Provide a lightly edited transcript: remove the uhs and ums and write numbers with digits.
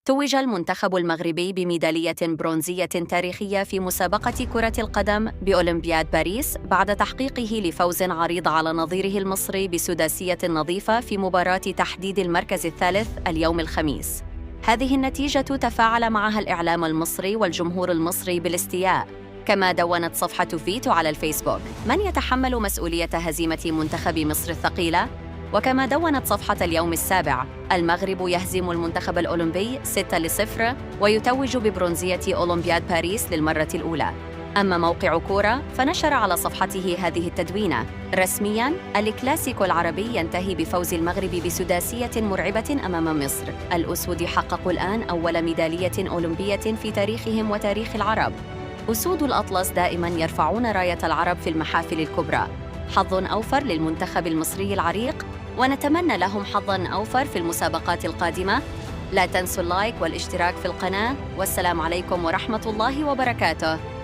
توج المنتخب المغربي بميدالية برونزية تاريخية في مسابقة كرة القدم بأولمبياد باريس بعد تحقيقه لفوز عريض على نظيره المصري بسداسية نظيفة في مباراة تحديد المركز الثالث اليوم الخميس. هذه النتيجة تفاعل معها الإعلام المصري والجمهور المصري بالاستياء، كما دونت صفحة فيتو على الفيسبوك: من يتحمل مسؤولية هزيمة منتخب مصر الثقيلة؟ وكما دونت صفحة اليوم السابع: المغرب يهزم المنتخب الأولمبي 6-0 ويتوج ببرونزية أولمبياد باريس للمرة الأولى. أما موقع كورة فنشر على صفحته هذه التدوينة: رسمياً الكلاسيكو العربي ينتهي بفوز المغرب بسداسية مرعبة أمام مصر. الأسود حققوا الآن أول ميدالية أولمبية في تاريخهم وتاريخ العرب. أسود الأطلس دائماً يرفعون راية العرب في المحافل الكبرى. حظ أوفر للمنتخب المصري العريق، ونتمنى لهم حظاً أوفر في المسابقات القادمة. لا تنسوا اللايك والاشتراك في القناة، والسلام عليكم ورحمة الله وبركاته.